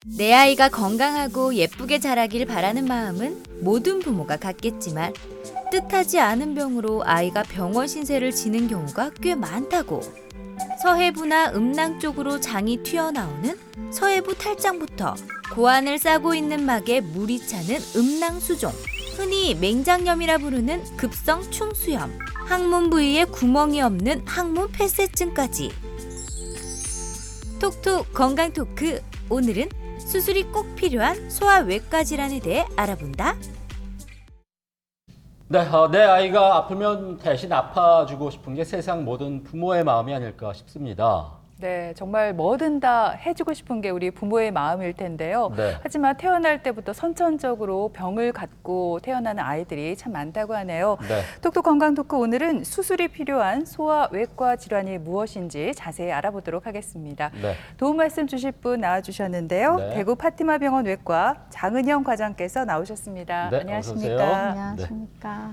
내 아이가 건강하고 예쁘게 자라길 바라는 마음은 모든 부모가 갖겠지만 뜻하지 않은 병으로 아이가 병원 신세를 지는 경우가 꽤 많다고. 서해부나 음낭 쪽으로 장이 튀어나오는 서해부 탈장부터 고안을 싸고 있는 막에 물이 차는 음낭수종, 흔히 맹장염이라 부르는 급성 충수염, 항문 부위에 구멍이 없는 항문 폐쇄증까지. 톡톡 건강 토크, 오늘은 수술이 꼭 필요한 소아외과 질환에 대해 알아본다. 네, 내 아이가 아프면 대신 아파주고 싶은 게 세상 모든 부모의 마음이 아닐까 싶습니다. 네, 정말 뭐든 다 해주고 싶은 게 우리 부모의 마음일 텐데요. 네. 하지만 태어날 때부터 선천적으로 병을 갖고 태어나는 아이들이 참 많다고 하네요. 네. 톡톡 건강 토크, 오늘은 수술이 필요한 소아외과 질환이 무엇인지 자세히 알아보도록 하겠습니다. 네. 도움 말씀 주실 분 나와주셨는데요. 네. 대구 파티마 병원 외과 장은영 과장께서 나오셨습니다. 네, 안녕하십니까? 어서 오세요. 안녕하십니까.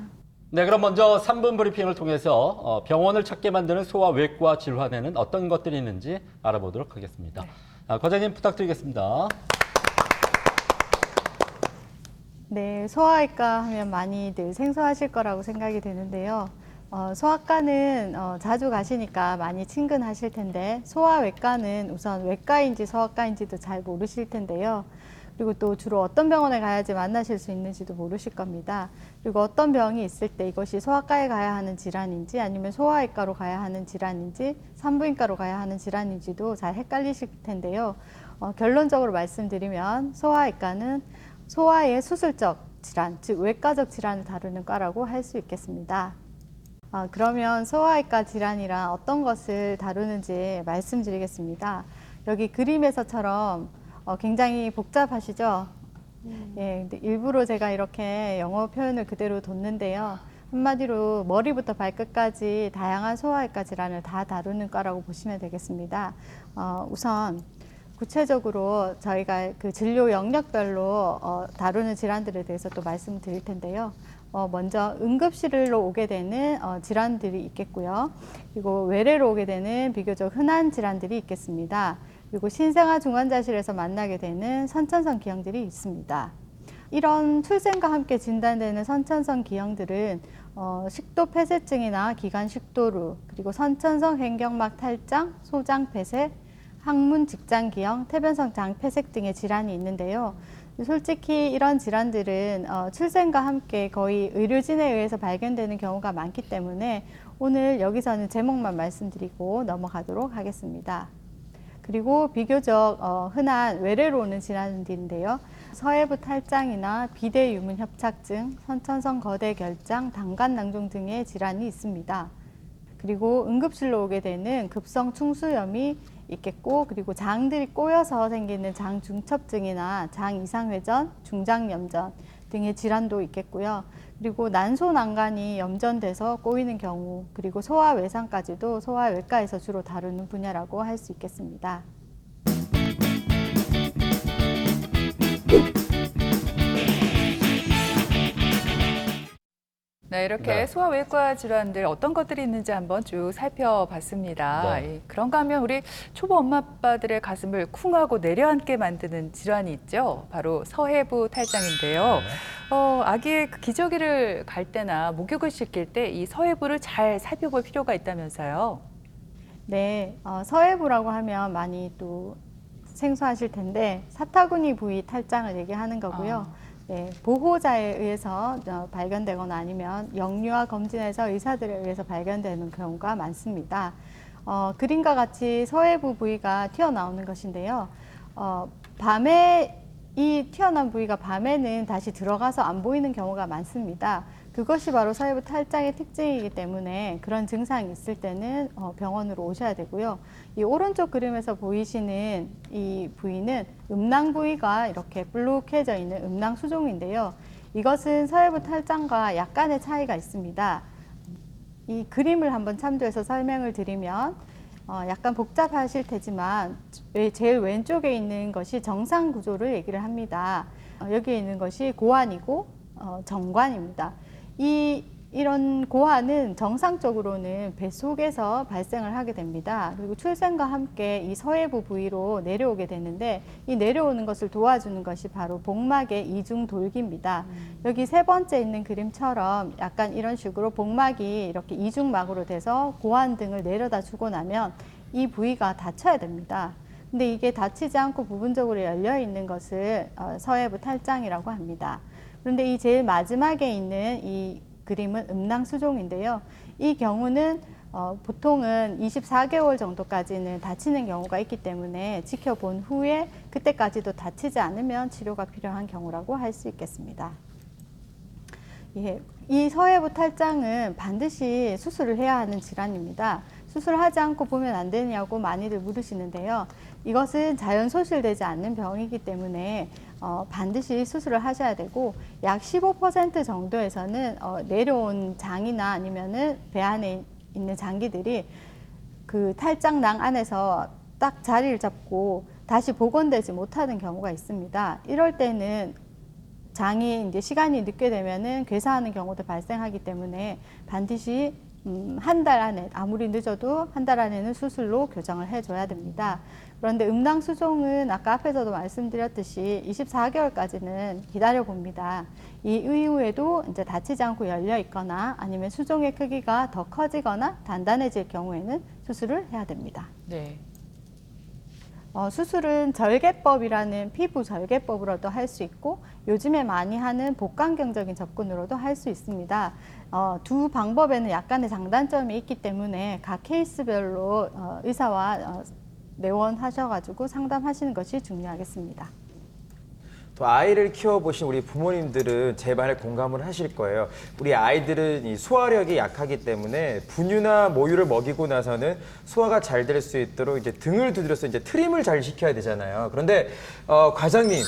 네, 그럼 먼저 3분 브리핑을 통해서 병원을 찾게 만드는 소아외과 질환에는 어떤 것들이 있는지 알아보도록 하겠습니다. 과장님 부탁드리겠습니다. 네, 소아외과 하면 많이들 생소하실 거라고 생각이 되는데요. 소아과는 자주 가시니까 많이 친근하실 텐데 소아외과는 우선 외과인지 소아과인지도 잘 모르실 텐데요. 그리고 또 주로 어떤 병원에 가야지 만나실 수 있는지도 모르실 겁니다. 그리고 어떤 병이 있을 때 이것이 소아과에 가야 하는 질환인지 아니면 소아외과로 가야 하는 질환인지 산부인과로 가야 하는 질환인지도 잘 헷갈리실 텐데요. 결론적으로 말씀드리면 소아외과는 소아의 수술적 질환, 즉 외과적 질환을 다루는 과라고 할 수 있겠습니다. 그러면 소아외과 질환이란 어떤 것을 다루는지 말씀드리겠습니다. 여기 그림에서처럼 굉장히 복잡하시죠? 예, 근데 일부러 제가 이렇게 영어 표현을 그대로 뒀는데요. 한마디로 머리부터 발끝까지 다양한 소아외과 질환을 다 다루는 과라고 보시면 되겠습니다. 우선 구체적으로 저희가 그 진료 영역별로 다루는 질환들에 대해서 또 말씀드릴 텐데요. 먼저 응급실로 오게 되는 질환들이 있겠고요. 그리고 외래로 오게 되는 비교적 흔한 질환들이 있겠습니다. 그리고 신생아 중환자실에서 만나게 되는 선천성 기형들이 있습니다. 이런 출생과 함께 진단되는 선천성 기형들은 식도 폐쇄증이나 기관 식도루, 그리고 선천성 횡격막 탈장, 소장 폐쇄, 항문 직장 기형, 태변성 장 폐색 등의 질환이 있는데요. 솔직히 이런 질환들은 출생과 함께 거의 의료진에 의해서 발견되는 경우가 많기 때문에 오늘 여기서는 제목만 말씀드리고 넘어가도록 하겠습니다. 그리고 비교적 흔한 외래로 오는 질환들인데요. 서해부 탈장이나 비대 유문 협착증, 선천성 거대 결장, 당간 낭종 등의 질환이 있습니다. 그리고 응급실로 오게 되는 급성 충수염이 있겠고, 그리고 장들이 꼬여서 생기는 장 중첩증이나 장 이상회전, 중장염전 등의 질환도 있겠고요. 그리고 난소난간이 염전돼서 꼬이는 경우, 그리고 소아외상까지도 소아외과에서 주로 다루는 분야라고 할 수 있겠습니다. 네, 이렇게 네. 소아외과 질환들 어떤 것들이 있는지 한번 쭉 살펴봤습니다. 네. 그런가 하면 우리 초보 엄마 아빠들의 가슴을 쿵하고 내려앉게 만드는 질환이 있죠. 바로 서해부 탈장인데요. 네. 아기의 그 기저귀를 갈 때나 목욕을 시킬 때 이 서해부를 잘 살펴볼 필요가 있다면서요. 네, 서해부라고 하면 많이 또 생소하실 텐데 사타구니 부위 탈장을 얘기하는 거고요. 네, 보호자에 의해서 발견되거나 아니면 영유아 검진에서 의사들에 의해서 발견되는 경우가 많습니다. 그림과 같이 서해부 부위가 튀어나오는 것인데요. 밤에 이 튀어나온 부위가 밤에는 다시 들어가서 안 보이는 경우가 많습니다. 그것이 바로 서해부 탈장의 특징이기 때문에 그런 증상이 있을 때는 병원으로 오셔야 되고요. 이 오른쪽 그림에서 보이시는 이 부위는 음낭 부위가 이렇게 불룩해져 있는 음낭 수종인데요. 이것은 서해부 탈장과 약간의 차이가 있습니다. 이 그림을 한번 참조해서 설명을 드리면 약간 복잡하실 테지만 제일 왼쪽에 있는 것이 정상 구조를 얘기를 합니다. 여기에 있는 것이 고환이고 정관입니다. 이 이런 고환은 정상적으로는 뱃속에서 발생을 하게 됩니다. 그리고 출생과 함께 이 서해부 부위로 내려오게 되는데 이 내려오는 것을 도와주는 것이 바로 복막의 이중 돌기입니다. 여기 세 번째 있는 그림처럼 약간 이런 식으로 복막이 이렇게 이중막으로 돼서 고환 등을 내려다 주고 나면 이 부위가 닫혀야 됩니다. 근데 이게 닫히지 않고 부분적으로 열려 있는 것을 서해부 탈장이라고 합니다. 그런데 이 제일 마지막에 있는 이 그림은 음낭수종인데요. 이 경우는 보통은 24개월 정도까지는 다치는 경우가 있기 때문에 지켜본 후에 그때까지도 다치지 않으면 치료가 필요한 경우라고 할 수 있겠습니다. 예, 이 서해부 탈장은 반드시 수술을 해야 하는 질환입니다. 수술을 하지 않고 보면 안 되냐고 많이들 물으시는데요. 이것은 자연 소실되지 않는 병이기 때문에 반드시 수술을 하셔야 되고 약 15% 정도에서는 내려온 장이나 아니면은 배 안에 있는 장기들이 그 탈장낭 안에서 딱 자리를 잡고 다시 복원되지 못하는 경우가 있습니다. 이럴 때는 장이 이제 시간이 늦게 되면은 괴사하는 경우도 발생하기 때문에 반드시 한 달 안에, 아무리 늦어도 한 달 안에는 수술로 교정을 해줘야 됩니다. 그런데 음낭수종은 아까 앞에서도 말씀드렸듯이 24개월까지는 기다려 봅니다. 이 이후에도 이제 다치지 않고 열려 있거나 아니면 수종의 크기가 더 커지거나 단단해질 경우에는 수술을 해야 됩니다. 네. 수술은 절개법이라는 피부 절개법으로도 할 수 있고 요즘에 많이 하는 복강경적인 접근으로도 할 수 있습니다. 두 방법에는 약간의 장단점이 있기 때문에 각 케이스별로 의사와 내원하셔가지고 상담하시는 것이 중요하겠습니다. 또 아이를 키워보신 우리 부모님들은 제 말에 공감을 하실 거예요. 우리 아이들은 이 소화력이 약하기 때문에 분유나 모유를 먹이고 나서는 소화가 잘 될 수 있도록 이제 등을 두드려서 이제 트림을 잘 시켜야 되잖아요. 그런데 과장님,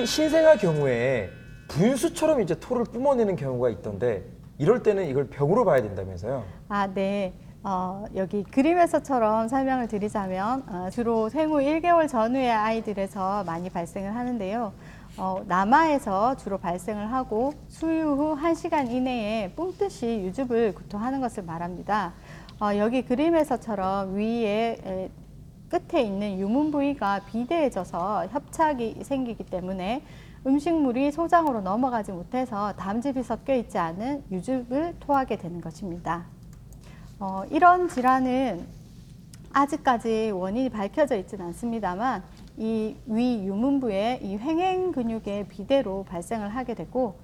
신생아 경우에 분수처럼 이제 토를 뿜어내는 경우가 있던데 이럴 때는 이걸 병으로 봐야 된다면서요? 아, 네. 여기 그림에서처럼 설명을 드리자면 주로 생후 1개월 전후의 아이들에서 많이 발생을 하는데요. 남아에서 주로 발생을 하고 수유 후 1시간 이내에 뿜듯이 유즙을 구토하는 것을 말합니다. 여기 그림에서처럼 위에 끝에 있는 유문 부위가 비대해져서 협착이 생기기 때문에 음식물이 소장으로 넘어가지 못해서 담즙이 섞여 있지 않은 유즙을 토하게 되는 것입니다. 이런 질환은 아직까지 원인이 밝혀져 있지는 않습니다만 이 위 유문부의 이 횡행 근육의 비대로 발생을 하게 되고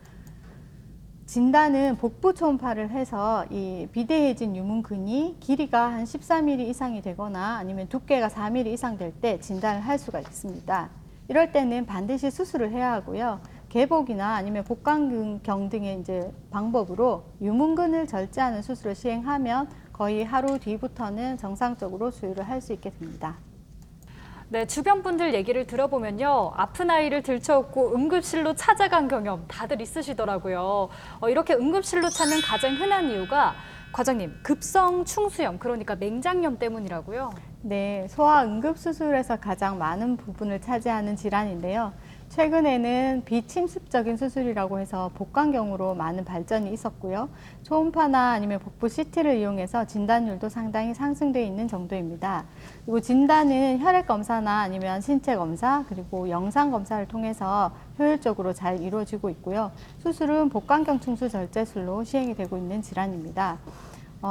진단은 복부 초음파를 해서 이 비대해진 유문근이 길이가 한 14mm 이상이 되거나 아니면 두께가 4mm 이상 될 때 진단을 할 수가 있습니다. 이럴 때는 반드시 수술을 해야 하고요. 개복이나 아니면 복강경 등의 이제 방법으로 유문근을 절제하는 수술을 시행하면 거의 하루 뒤부터는 정상적으로 수유를 할 수 있게 됩니다. 네, 주변 분들 얘기를 들어보면요. 아픈 아이를 들쳐업고 응급실로 찾아간 경험 다들 있으시더라고요. 이렇게 응급실로 찾는 가장 흔한 이유가 과장님, 급성 충수염, 그러니까 맹장염 때문이라고요? 네, 소아 응급수술에서 가장 많은 부분을 차지하는 질환인데요. 최근에는 비침습적인 수술이라고 해서 복강경으로 많은 발전이 있었고요. 초음파나 아니면 복부 CT를 이용해서 진단율도 상당히 상승되어 있는 정도입니다. 그리고 진단은 혈액검사나 아니면 신체검사 그리고 영상검사를 통해서 효율적으로 잘 이루어지고 있고요. 수술은 복강경 충수 절제술로 시행이 되고 있는 질환입니다.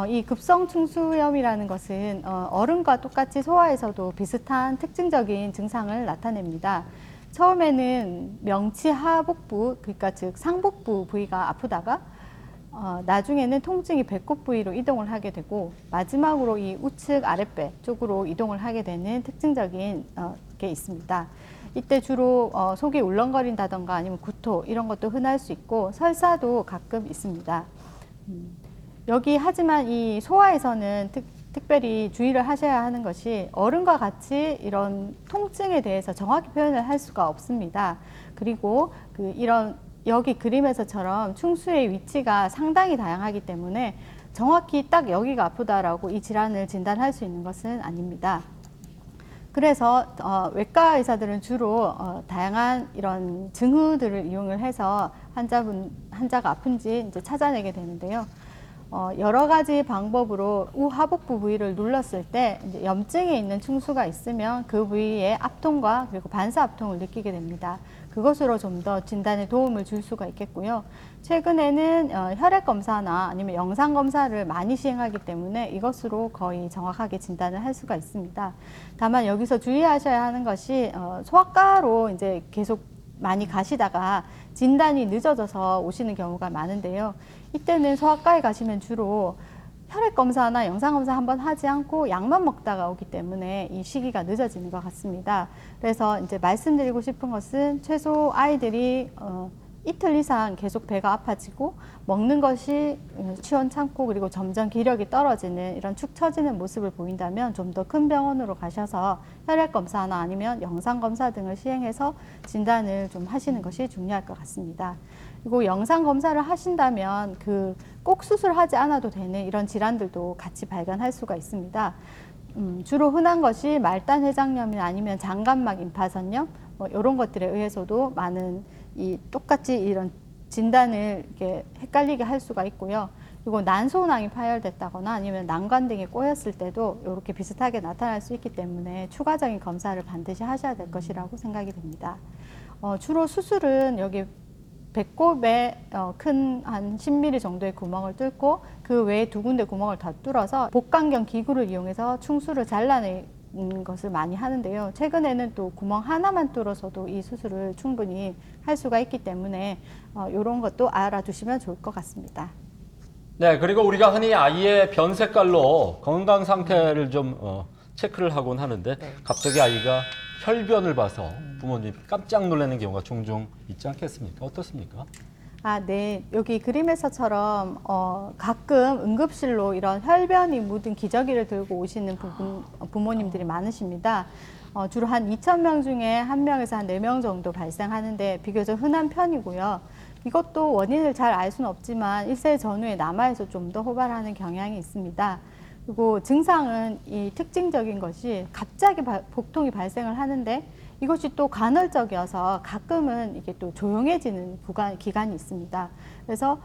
이 급성 충수염이라는 것은 어른과 똑같이 소아에서도 비슷한 특징적인 증상을 나타냅니다. 처음에는 명치 하복부, 그러니까 즉 상복부 부위가 아프다가 나중에는 통증이 배꼽 부위로 이동을 하게 되고 마지막으로 이 우측 아랫배 쪽으로 이동을 하게 되는 특징적인 게 있습니다. 이때 주로 속이 울렁거린다던가 아니면 구토 이런 것도 흔할 수 있고 설사도 가끔 있습니다. 여기 하지만 이 소아에서는 특별히 주의를 하셔야 하는 것이 어른과 같이 이런 통증에 대해서 정확히 표현을 할 수가 없습니다. 그리고 여기 그림에서처럼 충수의 위치가 상당히 다양하기 때문에 정확히 딱 여기가 아프다라고 이 질환을 진단할 수 있는 것은 아닙니다. 그래서 외과 의사들은 주로 다양한 이런 증후들을 이용을 해서 환자가 아픈지 이제 찾아내게 되는데요. 여러 가지 방법으로 우하복부 부위를 눌렀을 때 이제 염증이 있는 충수가 있으면 그 부위에 압통과 그리고 반사압통을 느끼게 됩니다. 그것으로 좀 더 진단에 도움을 줄 수가 있겠고요. 최근에는 혈액 검사나 아니면 영상 검사를 많이 시행하기 때문에 이것으로 거의 정확하게 진단을 할 수가 있습니다. 다만 여기서 주의하셔야 하는 것이 소아과로 이제 계속 많이 가시다가 진단이 늦어져서 오시는 경우가 많은데요. 이때는 소아과에 가시면 주로 혈액 검사나 영상 검사 한번 하지 않고 약만 먹다가 오기 때문에 이 시기가 늦어지는 것 같습니다. 그래서 이제 말씀드리고 싶은 것은 최소 아이들이 이틀 이상 계속 배가 아파지고 먹는 것이 시원찮고 그리고 점점 기력이 떨어지는 이런 축 처지는 모습을 보인다면 좀 더 큰 병원으로 가셔서 혈액 검사나 아니면 영상 검사 등을 시행해서 진단을 좀 하시는 것이 중요할 것 같습니다. 그리고 영상 검사를 하신다면 꼭 수술하지 않아도 되는 이런 질환들도 같이 발견할 수가 있습니다. 주로 흔한 것이 말단 회장염이나 아니면 장관막 임파선염 이런 것들에 의해서도 많은 똑같이 이런 진단을 이렇게 헷갈리게 할 수가 있고요. 그리고 난소낭이 파열됐다거나 아니면 난관 등이 꼬였을 때도 이렇게 비슷하게 나타날 수 있기 때문에 추가적인 검사를 반드시 하셔야 될 것이라고 생각이 됩니다. 주로 수술은 여기 배꼽에 큰 한 10mm 정도의 구멍을 뚫고 그 외에 2군데 구멍을 더 뚫어서 복강경 기구를 이용해서 충수를 잘라내는 것을 많이 하는데요. 최근에는 또 구멍 하나만 뚫어서도 이 수술을 충분히 할 수가 있기 때문에 이런 것도 알아두시면 좋을 것 같습니다. 네, 그리고 우리가 흔히 아이의 변 색깔로 건강 상태를 좀 체크를 하곤 하는데 갑자기 아이가 혈변을 봐서 부모님이 깜짝 놀라는 경우가 종종 있지 않겠습니까? 어떻습니까? 네. 여기 그림에서처럼 가끔 응급실로 이런 혈변이 묻은 기저귀를 들고 오시는 부모님들이 많으십니다. 주로 한 2,000명 중에 1명에서 한 4명 정도 발생하는데 비교적 흔한 편이고요. 이것도 원인을 잘 알 수는 없지만 1세 전후에 남아있어 좀 더 호발하는 경향이 있습니다. 그리고 증상은 이 특징적인 것이 갑자기 복통이 발생을 하는데 이것이 또 간헐적이어서 가끔은 이게 또 조용해지는 기간이 있습니다. 그래서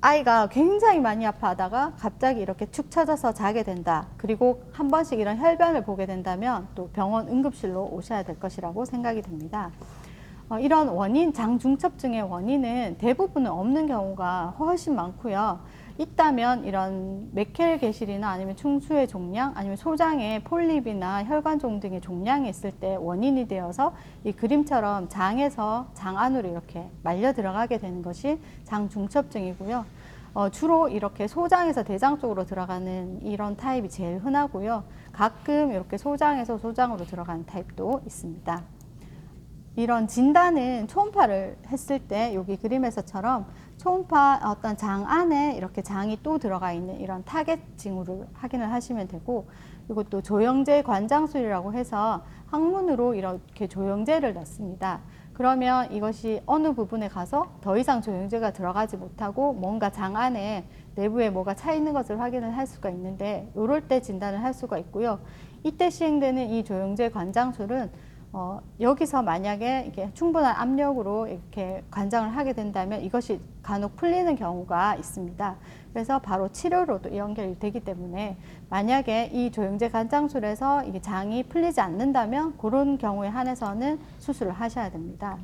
아이가 굉장히 많이 아파하다가 갑자기 이렇게 축 처져서 자게 된다. 그리고 한 번씩 이런 혈변을 보게 된다면 또 병원 응급실로 오셔야 될 것이라고 생각이 됩니다. 이런 원인, 장중첩증의 원인은 대부분은 없는 경우가 훨씬 많고요. 있다면 이런 메켈 개실이나 아니면 충수의 종양, 아니면 소장에 폴립이나 혈관종 등의 종양이 있을 때 원인이 되어서 이 그림처럼 장에서 장 안으로 이렇게 말려 들어가게 되는 것이 장중첩증이고요. 주로 이렇게 소장에서 대장 쪽으로 들어가는 이런 타입이 제일 흔하고요. 가끔 이렇게 소장에서 소장으로 들어가는 타입도 있습니다. 이런 진단은 초음파를 했을 때 여기 그림에서처럼 초음파 어떤 장 안에 이렇게 장이 또 들어가 있는 이런 타겟 징후를 확인을 하시면 되고, 그리고 또 조영제 관장술이라고 해서 항문으로 이렇게 조영제를 넣습니다. 그러면 이것이 어느 부분에 가서 더 이상 조영제가 들어가지 못하고 뭔가 장 안에 내부에 뭐가 차 있는 것을 확인을 할 수가 있는데, 이럴 때 진단을 할 수가 있고요. 이때 시행되는 이 조영제 관장술은 여기서 만약에 이렇게 충분한 압력으로 이렇게 관장을 하게 된다면 이것이 간혹 풀리는 경우가 있습니다. 그래서 바로 치료로도 연결이 되기 때문에 만약에 이 조영제 관장술에서 이게 장이 풀리지 않는다면 그런 경우에 한해서는 수술을 하셔야 됩니다.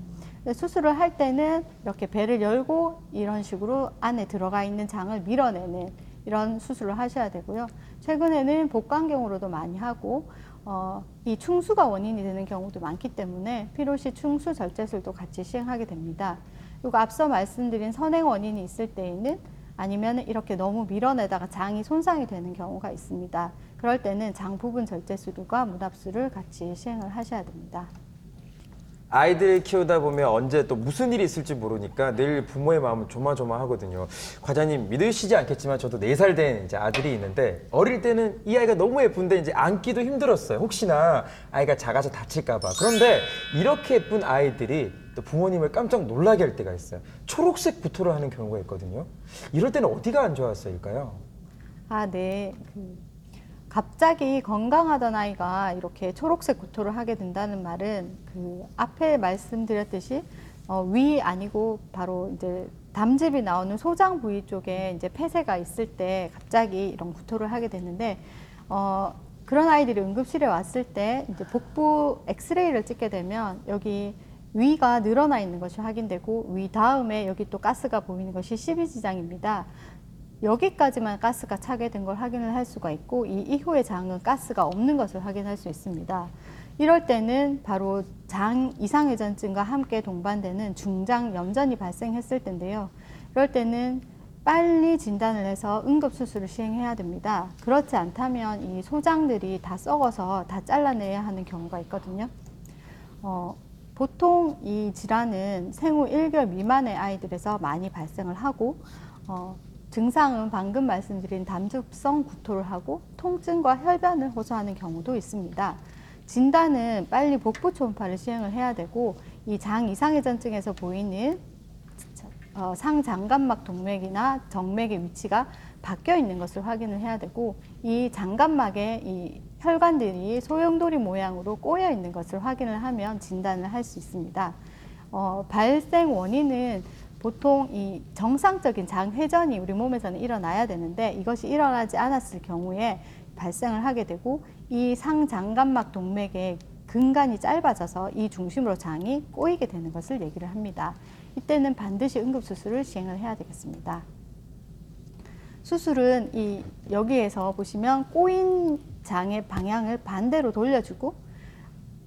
수술을 할 때는 이렇게 배를 열고 이런 식으로 안에 들어가 있는 장을 밀어내는 이런 수술을 하셔야 되고요. 최근에는 복강경으로도 많이 하고 이 충수가 원인이 되는 경우도 많기 때문에 필요시 충수 절제술도 같이 시행하게 됩니다. 그리고 앞서 말씀드린 선행 원인이 있을 때에는 아니면 이렇게 너무 밀어내다가 장이 손상이 되는 경우가 있습니다. 그럴 때는 장 부분 절제술과 문합술을 같이 시행을 하셔야 됩니다. 아이들 키우다 보면 언제 또 무슨 일이 있을지 모르니까 늘 부모의 마음은 조마조마하거든요. 과장님 믿으시지 않겠지만 저도 4살 된 이제 아들이 있는데 어릴 때는 이 아이가 너무 예쁜데 이제 안기도 힘들었어요. 혹시나 아이가 작아서 다칠까 봐. 그런데 이렇게 예쁜 아이들이 또 부모님을 깜짝 놀라게 할 때가 있어요. 초록색 구토를 하는 경우가 있거든요. 이럴 때는 어디가 안 좋았을까요? 네. 갑자기 건강하던 아이가 이렇게 초록색 구토를 하게 된다는 말은 앞에 말씀드렸듯이 위 아니고 바로 이제 담즙이 나오는 소장 부위 쪽에 이제 폐쇄가 있을 때 갑자기 이런 구토를 하게 되는데 그런 아이들이 응급실에 왔을 때 이제 복부 엑스레이를 찍게 되면 여기 위가 늘어나 있는 것이 확인되고 위 다음에 여기 또 가스가 보이는 것이 십이지장입니다. 여기까지만 가스가 차게 된 걸 확인을 할 수가 있고 이 이후의 장은 가스가 없는 것을 확인할 수 있습니다. 이럴 때는 바로 장 이상회전증과 함께 동반되는 중장 염전이 발생했을 텐데요. 이럴 때는 빨리 진단을 해서 응급수술을 시행해야 됩니다. 그렇지 않다면 이 소장들이 다 썩어서 다 잘라내야 하는 경우가 있거든요. 보통 이 질환은 생후 1개월 미만의 아이들에서 많이 발생을 하고 증상은 방금 말씀드린 담즙성 구토를 하고 통증과 혈변을 호소하는 경우도 있습니다. 진단은 빨리 복부 초음파를 시행을 해야 되고 이 장 이상회전증에서 보이는 상장갑막 동맥이나 정맥의 위치가 바뀌어 있는 것을 확인을 해야 되고 이 장갑막에 이 혈관들이 소용돌이 모양으로 꼬여 있는 것을 확인을 하면 진단을 할 수 있습니다. 발생 원인은 보통 이 정상적인 장 회전이 우리 몸에서는 일어나야 되는데 이것이 일어나지 않았을 경우에 발생을 하게 되고 이 상장갑막 동맥의 근간이 짧아져서 이 중심으로 장이 꼬이게 되는 것을 얘기를 합니다. 이때는 반드시 응급수술을 시행을 해야 되겠습니다. 수술은 여기에서 보시면 꼬인 장의 방향을 반대로 돌려주고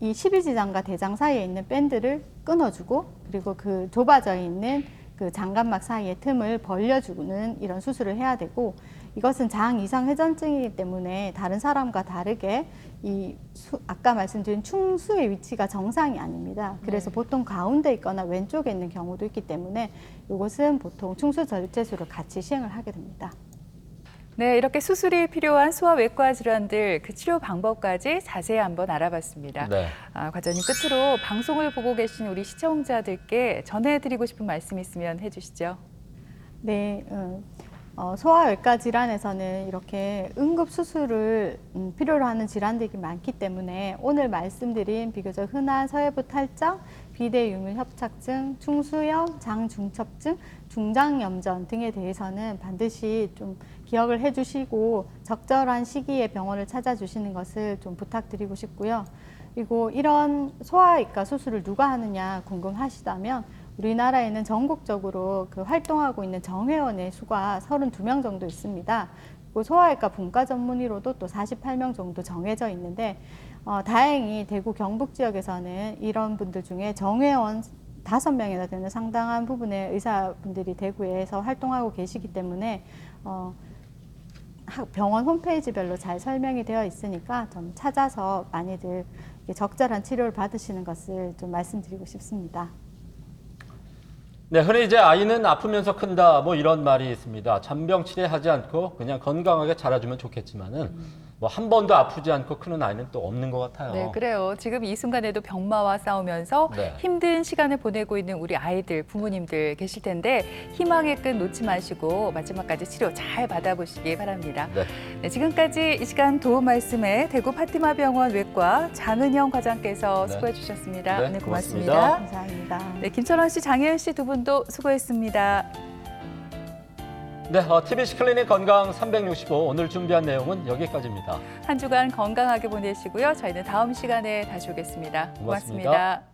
이 십이지장과 대장 사이에 있는 밴드를 끊어주고 그리고 그 좁아져 있는 그 장갑막 사이의 틈을 벌려주는 이런 수술을 해야 되고 이것은 장 이상 회전증이기 때문에 다른 사람과 다르게 아까 말씀드린 충수의 위치가 정상이 아닙니다. 그래서 보통 가운데 있거나 왼쪽에 있는 경우도 있기 때문에 이것은 보통 충수 절제술을 같이 시행을 하게 됩니다. 네, 이렇게 수술이 필요한 소아외과 질환들 그 치료 방법까지 자세히 한번 알아봤습니다. 네. 과장님 끝으로 방송을 보고 계신 우리 시청자들께 전해드리고 싶은 말씀 있으면 해주시죠. 네, 소아외과 질환에서는 이렇게 응급수술을 필요로 하는 질환들이 많기 때문에 오늘 말씀드린 비교적 흔한 서해부 탈장, 비대유물협착증, 충수염, 장중첩증, 중장염전 등에 대해서는 반드시 좀 기억을 해주시고 적절한 시기에 병원을 찾아주시는 것을 좀 부탁드리고 싶고요. 그리고 이런 소아외과 수술을 누가 하느냐 궁금하시다면 우리나라에는 전국적으로 활동하고 있는 정회원의 수가 32명 정도 있습니다. 그리고 소아외과 분과 전문의로도 또 48명 정도 정해져 있는데 다행히 대구 경북 지역에서는 이런 분들 중에 정회원 5명이나 되는 상당한 부분의 의사분들이 대구에서 활동하고 계시기 때문에 병원 홈페이지별로 잘 설명이 되어 있으니까 좀 찾아서 많이들 적절한 치료를 받으시는 것을 좀 말씀드리고 싶습니다. 네, 흔히 이제 아이는 아프면서 큰다 뭐 이런 말이 있습니다. 잔병 치레하지 않고 그냥 건강하게 자라주면 좋겠지만은 뭐 한 번도 아프지 않고 크는 아이는 또 없는 것 같아요. 네, 그래요. 지금 이 순간에도 병마와 싸우면서 네. 힘든 시간을 보내고 있는 우리 아이들, 부모님들 계실 텐데 희망의 끈 놓지 마시고 마지막까지 치료 잘 받아보시기 바랍니다. 네. 네, 지금까지 이 시간 도움 말씀에 대구 파티마병원 외과 장은영 과장께서 네. 수고해 주셨습니다. 네, 오늘 고맙습니다. 고맙습니다. 감사합니다. 네, 김철원 씨, 장혜연 씨 두 분도 수고했습니다. 네, TBC 클리닉 건강 365 오늘 준비한 내용은 여기까지입니다. 한 주간 건강하게 보내시고요. 저희는 다음 시간에 다시 오겠습니다. 고맙습니다. 고맙습니다.